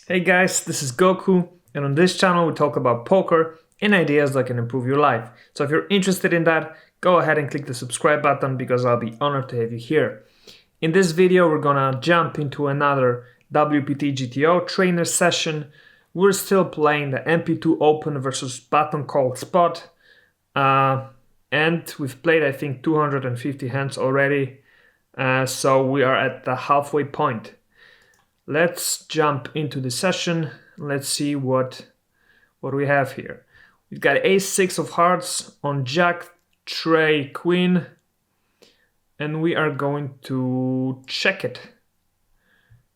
Hey guys, this is Goku, and on this channel we talk about poker and ideas that can improve your life. So if you're interested in that, go ahead and click the subscribe button because I'll be honored to have you here. In this video, we're gonna jump into another WPT GTO trainer session. We're still playing the MP2 Open versus button called Spot, and we've played I think 250 hands already, so we are at the halfway point. Let's jump into the session. Let's see what we have here. We've got ace-6 of hearts on jack, tray, queen, and we are going to check it.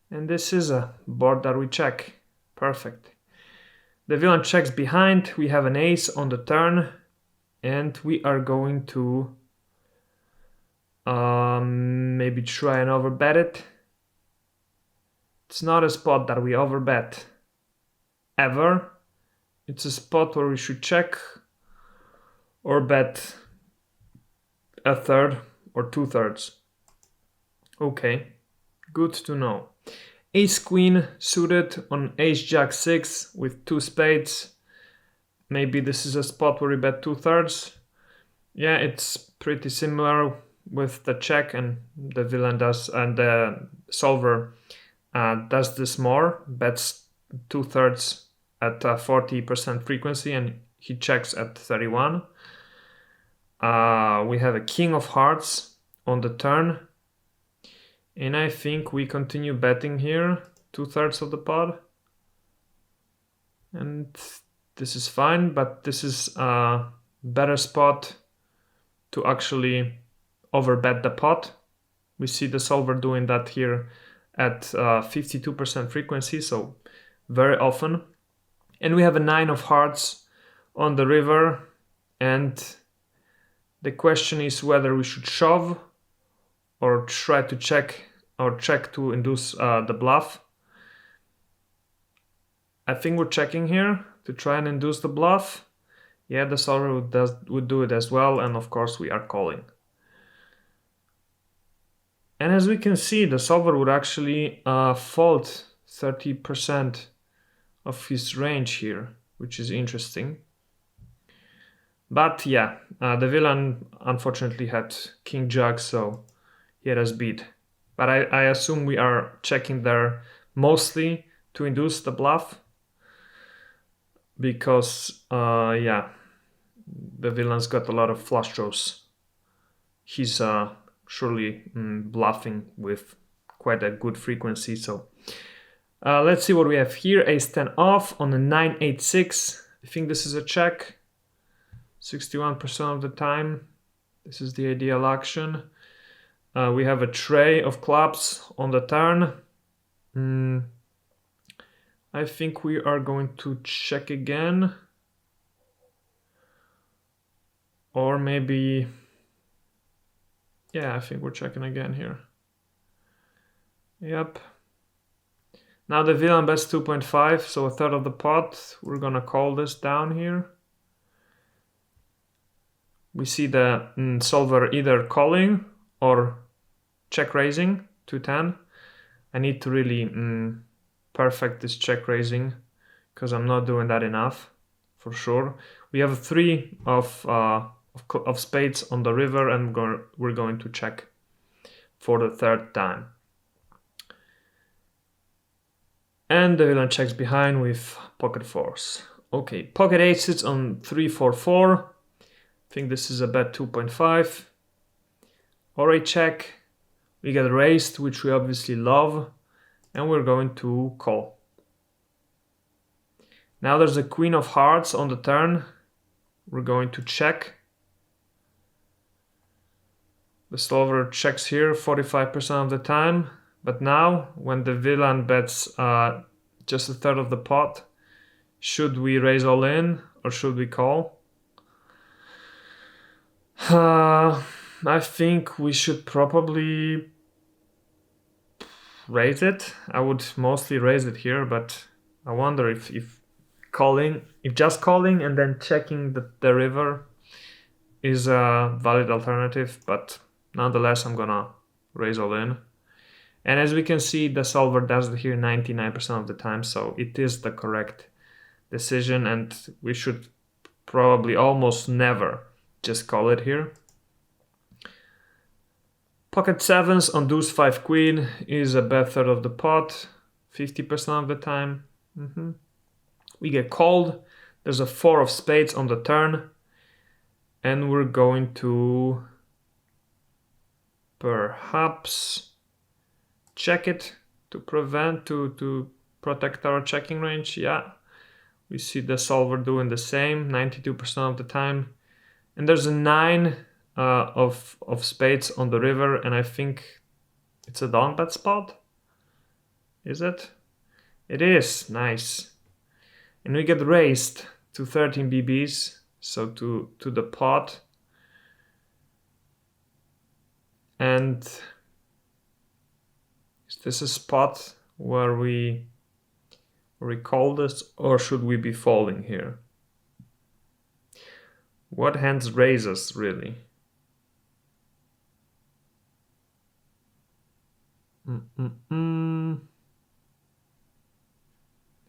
And this is a board that we check. Perfect. The villain checks behind. We have an ace on the turn, and we are going to maybe try and overbet it. It's not a spot that we overbet ever. It's a spot where we should check or bet a third or 2/3. Okay, good to know. Ace queen suited on ace jack 6 with 2 spades. Maybe this is a spot where we bet 2/3. Yeah, it's pretty similar with the check, and the villain does, and the solver does this more, bets 2/3 at 40% frequency, and he checks at 31. We have a king of hearts on the turn, and I think we continue betting here 2/3 of the pot, and this is fine, but this is a better spot to actually overbet the pot. We see the solver doing that here at 52% frequency, so very often. And we have a 9 of hearts on the river, and the question is whether we should shove or try to check, or check to induce the bluff. I think we're checking here to try and induce the bluff. Yeah, the solver would do it as well, and of course we are calling. And as we can see, the solver would actually fold 30% of his range here, which is interesting. But yeah, the villain unfortunately had king jack, so he had us beat. But I assume we are checking there mostly to induce the bluff, because yeah, the villain's got a lot of flush draws. He's surely bluffing with quite a good frequency. So let's see what we have here. Ace-10 off on a 9-8-6. I think this is a check 61% of the time. This is the ideal action. We have a tray of clubs on the turn. I think we are going to check again, or maybe, yeah, I think we're checking again here. Yep. Now the villain bets 2.5, so 1/3 of the pot. We're gonna call this down here. We see the solver either calling or check raising 210. I need to really perfect this check raising, because I'm not doing that enough for sure. We have a 3 of spades on the river, and we're going to check for the 3rd time. And the villain checks behind with pocket 4s. Okay, pocket 8 sits on 3-4-4. I think this is a bet 2.5. Or a check. We get raised, which we obviously love, and we're going to call. Now there's a queen of hearts on the turn. We're going to check. The solver checks here 45% of the time, but now when the villain bets just 1/3 of the pot, should we raise all in or should we call? I think we should probably raise it. I would mostly raise it here, but I wonder if just calling and then checking the river is a valid alternative, but nonetheless I'm gonna raise all in. And as we can see, the solver does it here 99% of the time, so it is the correct decision, and we should probably almost never just call it here. Pocket sevens on deuce 5 queen is a bad third of the pot, 50% of the time. We get called. There's a 4 of spades on the turn, and we're going to perhaps check it to protect our checking range. Yeah, we see the solver doing the same 92% of the time, and there's a 9 of spades on the river, and I think it's a down bet spot. Is it? It is. Nice. And we get raised to 13 BBs, so to the pot. And is this a spot where we call this, or should we be folding here? What hands raise us, really? I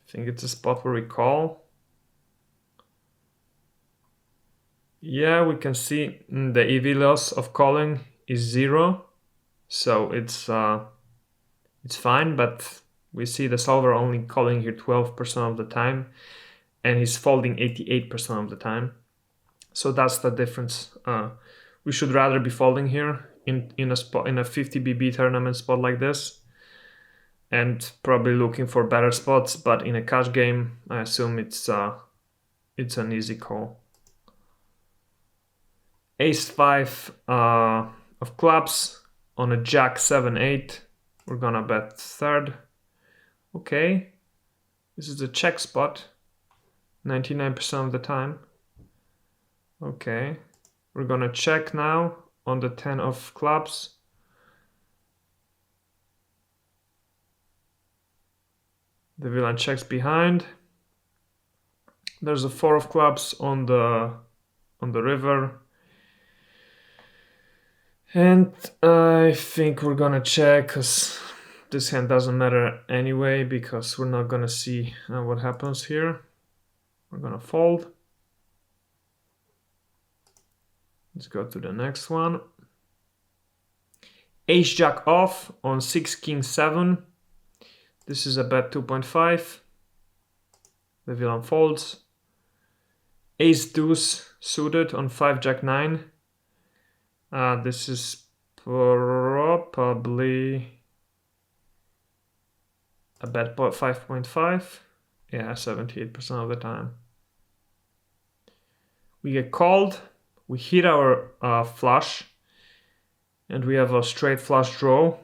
think it's a spot where we call. Yeah, we can see the EV loss of calling is 0, so it's fine, but we see the solver only calling here 12% of the time, and he's folding 88% of the time. So that's the difference. We should rather be folding here in a 50 BB tournament spot like this, and probably looking for better spots. But in a cash game, I assume it's an easy call. Ace 5 of clubs on a Jack 7-8. We're gonna bet third. Okay, this is a check spot, 99% of the time. Okay, we're gonna check now on the 10 of clubs. The villain checks behind. There's a 4 of clubs on the river. And I think we're gonna check, because this hand doesn't matter anyway, because we're not gonna see what happens here. We're gonna fold. Let's go to the next one. Ace Jack off on 6 King 7. This is a bet 2.5. The villain folds. Ace Deuce suited on 5 Jack 9. This is probably a bet 5.5. Yeah, 78% of the time. We get called. We hit our flush, and we have a straight flush draw.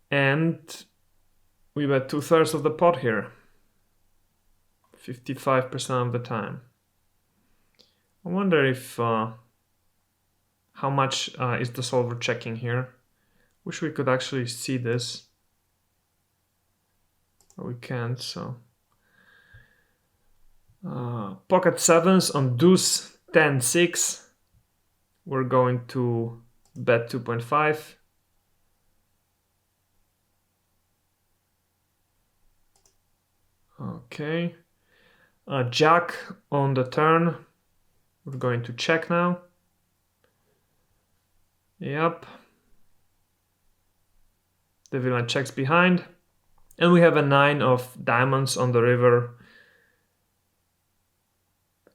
And we bet 2/3 of the pot here, 55% of the time. I wonder if how much is the solver checking here. Wish we could actually see this, but we can't. So pocket sevens on deuce 10-6. We're going to bet 2.5. Okay, Jack on the turn. We're going to check now. Yep. The villain checks behind, and we have a 9 of diamonds on the river.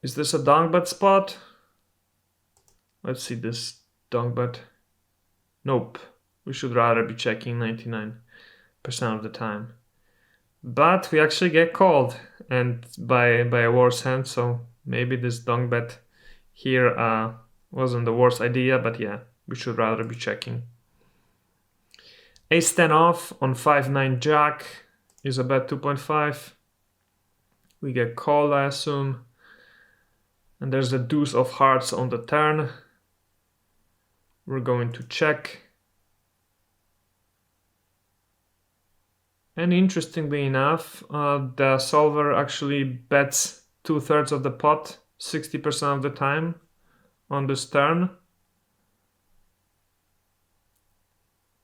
Is this a donk bet spot? Let's see this donk bet. Nope. We should rather be checking 99% of the time. But we actually get called, and by a worse hand, so maybe this donk bet here wasn't the worst idea, but yeah, we should rather be checking. Ace 10 off on 5-9 Jack is a bet 2.5. We get called, I assume. And there's the deuce of hearts on the turn. We're going to check. And interestingly enough, the solver actually bets 2/3 of the pot, 60% of the time on this turn.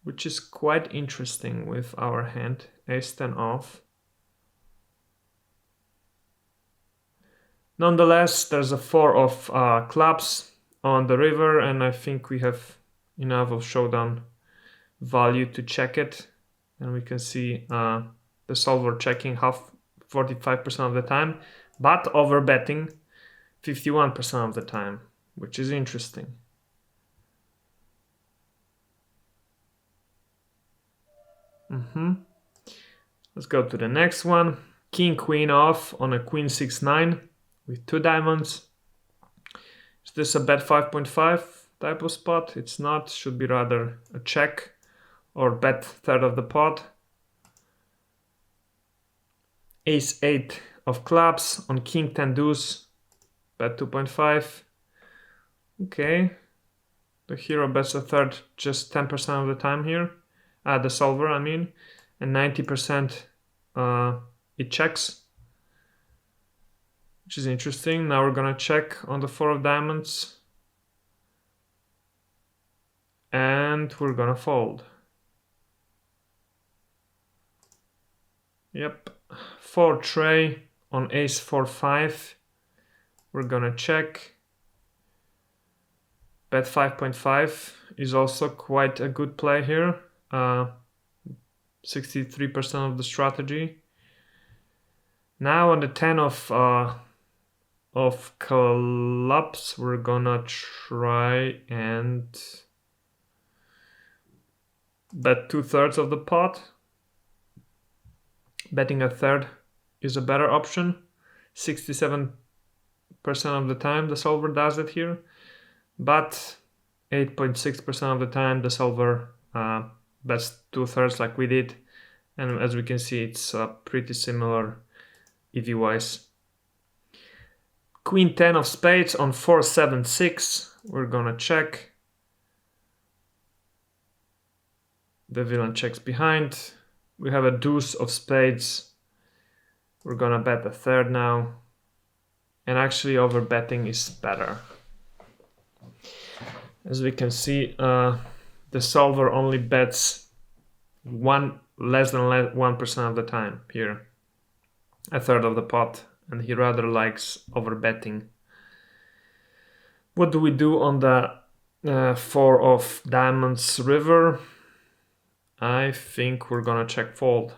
which is quite interesting with our hand. Ace-10 off. Nonetheless, there's a 4 of clubs on the river, and I think we have enough of showdown value to check it. And we can see the solver checking 45% of the time, but over betting 51% of the time, which is interesting. Let's go to the next one. King queen off on a queen 6-9 with 2 diamonds. Is this a bet 5.5 type of spot? It's not. Should be rather a check or bet third of the pot. Ace-8 of clubs on king 10 deuce, bet 2.5. Okay, the hero bets a third just 10% of the time here. The solver, I mean, and 90% it checks, which is interesting. Now we're gonna check on the 4 of diamonds, and we're gonna fold. Yep, 4 tray on ace 4-5. We're gonna check. Bet 5.5 is also quite a good play here. 63% of the strategy. Now on the 10 of clubs, we're gonna try and bet 2/3 of the pot. Betting a third is a better option. 67% of the time the solver does it here, but 8.6% of the time the solver bets 2/3 like we did, and as we can see, it's pretty similar EV wise. Queen 10 of spades on 4-7-6. We're gonna check. The villain checks behind. We have a deuce of spades. We're gonna bet a third now, and actually over betting is better. As we can see, the solver only bets less than 1% of the time here, a third of the pot, and he rather likes over betting. What do we do on the 4 of diamonds river? I think we're gonna check fold.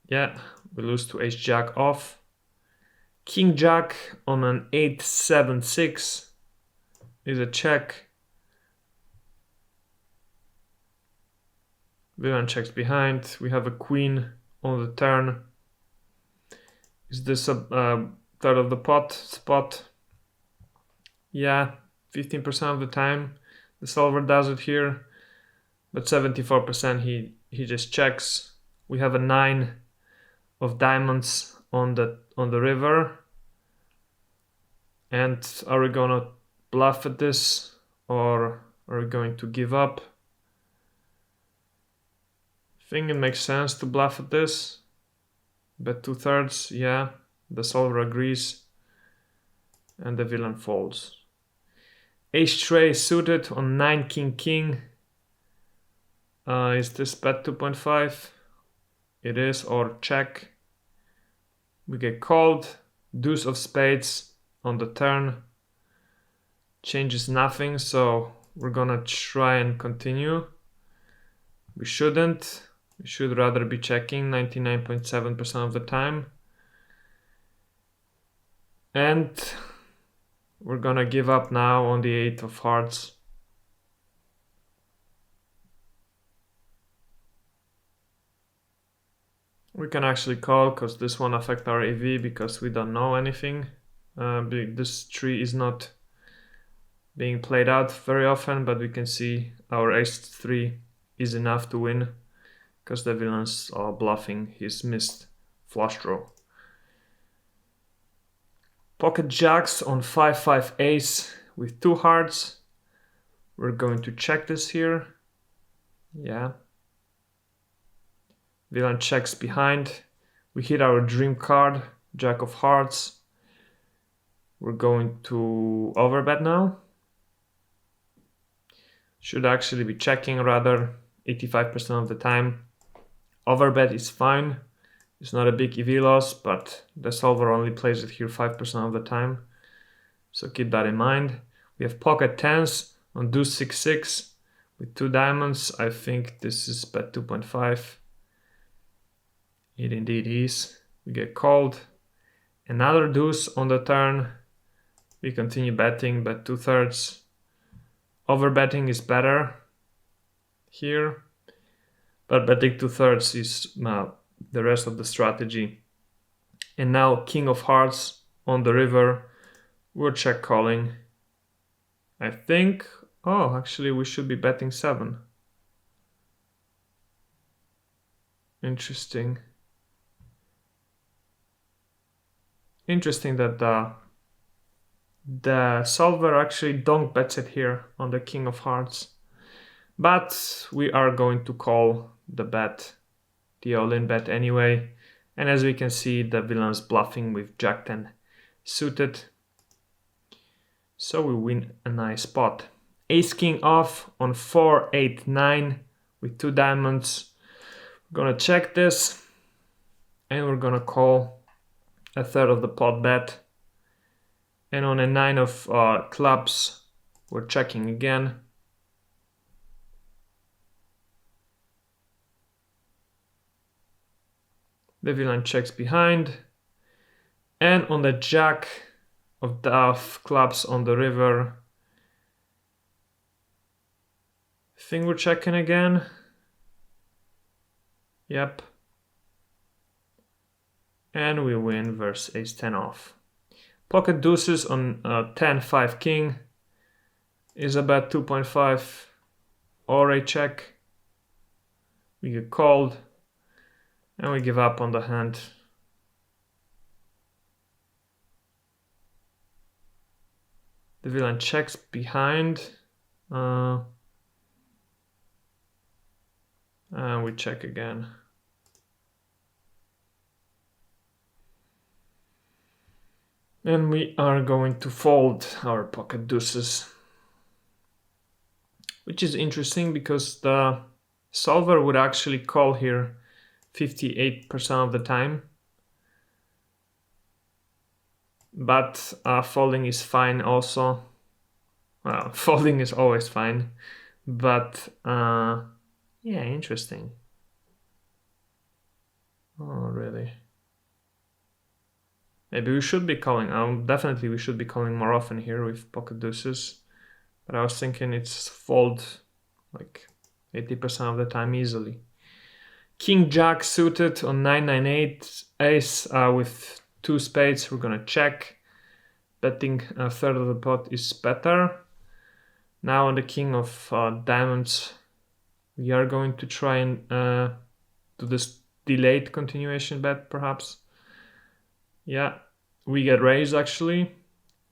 Yeah, we lose to ace jack off. King jack on an 8-7-6 is a check. Villain checks behind. We have a queen on the turn. Is this a third of the pot spot? Yeah, 15% of the time the solver does it here, but 74% he just checks. We have a 9 of diamonds on the river, and are we gonna bluff at this, or are we going to give up? I think it makes sense to bluff at this. Bet 2/3, yeah, the solver agrees, and the villain folds. Ace tray suited on 9 king king. Is this bet 2.5? It is, or check. We get called. Deuce of spades on the turn. Changes nothing, so we're gonna try and continue. We shouldn't. We should rather be checking 99.7% of the time. And we're gonna give up now on the 8 of hearts. We can actually call because this won't affect our EV because we don't know anything. This tree is not being played out very often, but we can see our ace-3 is enough to win because the villain's bluffing his missed flush draw. Pocket jacks on 5-5 ace with 2 hearts. We're going to check this here. Yeah. Villain checks behind. We hit our dream card, jack of hearts. We're going to overbet now. Should actually be checking rather 85% of the time. Overbet is fine. It's not a big EV loss, but the solver only plays it here 5% of the time. So keep that in mind. We have pocket tens on deuce 6-6 with 2 diamonds. I think this is bet 2.5. It indeed is. We get called. Another deuce on the turn. We continue betting, bet 2/3. Overbetting is better here, but betting 2/3 is the rest of the strategy. And now king of hearts on the river. We're check calling. I think, oh, actually we should be betting 7. Interesting. Interesting that the solver actually donk bets it here on the king of hearts. But we are going to call the bet, the all-in bet anyway. And as we can see, the villain's bluffing with jack 10 suited. So we win a nice pot. Ace king off on 4-8-9 with 2 diamonds. We're gonna check this and we're gonna call a third of the pot bet. And on a 9 of clubs, we're checking again. The villain checks behind. And on the jack of clubs on the river, I think we're checking again. Yep. And we win versus ace 10 off. Pocket deuces on 10-5 king is a bet 2.5 or a check. We get called and we give up on the hand. The villain checks behind. And we check again. And we are going to fold our pocket deuces. Which is interesting because the solver would actually call here 58% of the time. But folding is fine also. Well, folding is always fine. But yeah, interesting. Oh, really? Maybe we should be calling. Definitely we should be calling more often here with pocket deuces. But I was thinking it's fold like 80% of the time easily. King jack suited on 9-9-8 ace with 2 spades. We're gonna check. Betting a third of the pot is better. Now on the king of diamonds, we are going to try and do this delayed continuation bet perhaps. Yeah, we get raised actually.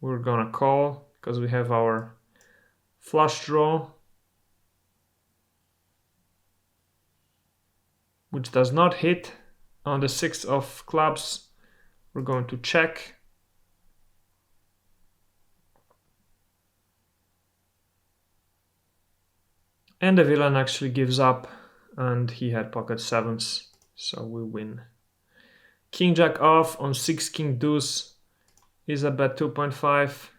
We're gonna call because we have our flush draw, which does not hit. On the 6 of clubs, we're going to check. And the villain actually gives up and he had pocket 7s, so we win. King jack off on 6 king deuce is a bet 2.5.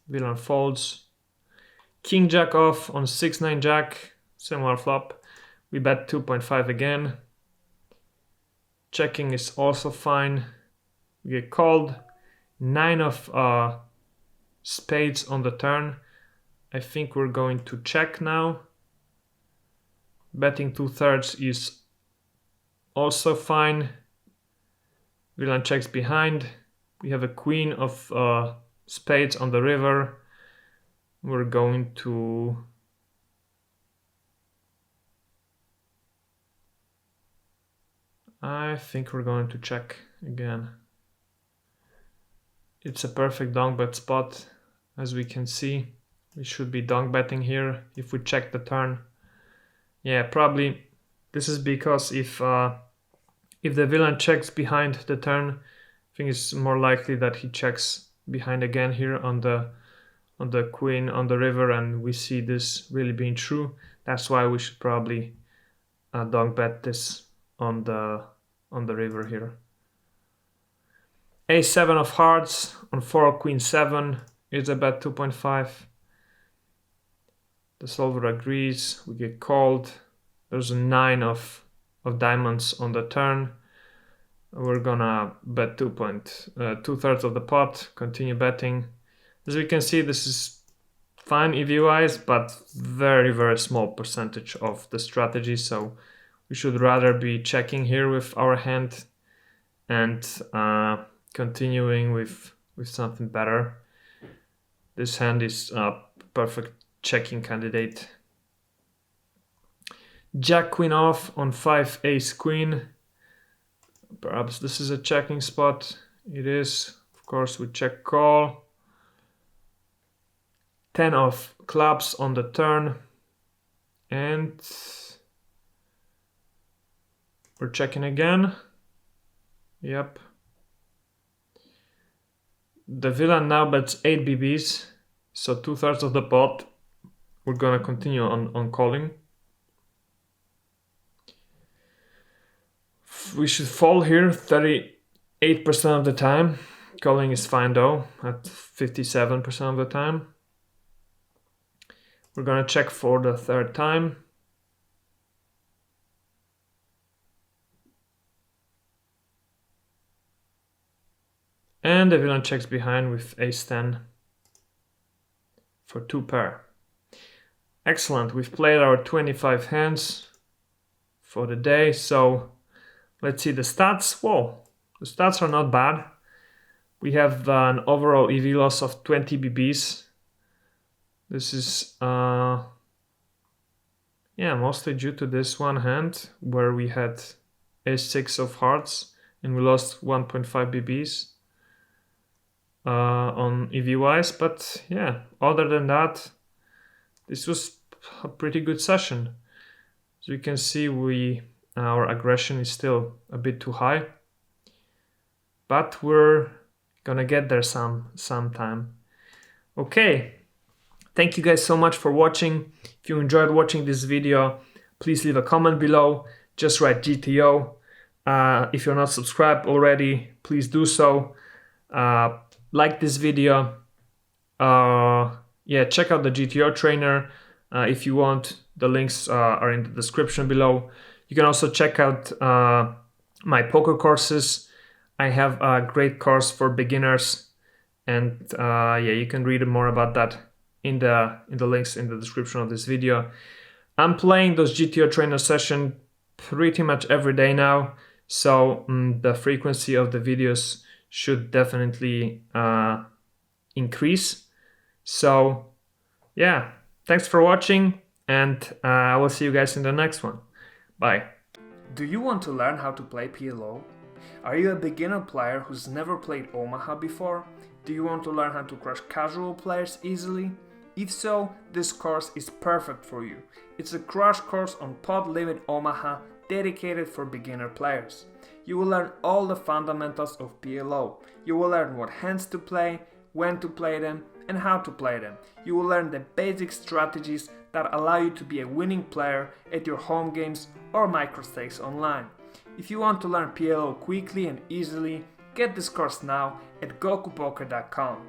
Villain folds. King jack off on 6-9 jack, similar flop. We bet 2.5 again. Checking is also fine. We get called. 9 of spades on the turn. I think we're going to check now. Betting 2/3 is also fine. Villain checks behind. We have a queen of spades on the river. We're going to I think we're going to check again. It's a perfect donk bet spot. As we can see, we should be donk betting here if we check the turn. Yeah, probably this is because if the villain checks behind the turn, I think it's more likely that he checks behind again here on the the queen on the river, and we see this really being true. That's why we should probably donk bet this on the river here. A7 of hearts on 4 queen 7 is a bet 2.5. The solver agrees. We get called. There's a 9 of diamonds on the turn. We're gonna bet 2/3 of the pot. Continue betting. As we can see, this is fine EV-wise, but very, very small percentage of the strategy. So we should rather be checking here with our hand and continuing with something better. This hand is a perfect checking candidate. Jack queen off on 5 ace queen. Perhaps this is a checking spot. It is. Of course, we check call. 10 of clubs on the turn. And we're checking again. Yep. The villain now bets 8 BBs, so 2/3 of the pot. We're gonna continue on calling. We should fold here 38% of the time. Calling is fine though, at 57% of the time. We're gonna check for the 3rd time. And the villain checks behind with ace-10 for 2 pair. Excellent, we've played our 25 hands for the day, so let's see the stats. Whoa, the stats are not bad. We have an overall EV loss of 20 BBs. This is mostly due to this one hand where we had ace-6 of hearts and we lost 1.5 BBs. On EV-wise, but yeah, other than that, this was a pretty good session. As you can see, our aggression is still a bit too high, but we're gonna get there sometime. Okay, thank you guys so much for watching. If you enjoyed watching this video, please leave a comment below. Just write GTO. If you're not subscribed already, please do so. Like this video. Check out the GTO trainer if you want. The links are in the description below. You can also check out my poker courses. I have a great course for beginners, and you can read more about that in the links in the description of this video. I'm playing those GTO trainer sessions pretty much every day now, so the frequency of the videos should definitely increase. So yeah, thanks for watching, and I will see you guys in the next one. Bye. Do you want to learn how to play PLO? Are you a beginner player who's never played Omaha before? Do you want to learn how to crush casual players easily? If so, this course is perfect for you. It's a crash course on Pot Limit Omaha dedicated for beginner players. You will learn all the fundamentals of PLO. You will learn what hands to play, when to play them, and how to play them. You will learn the basic strategies that allow you to be a winning player at your home games or microstakes online. If you want to learn PLO quickly and easily, get this course now at gokupoker.com.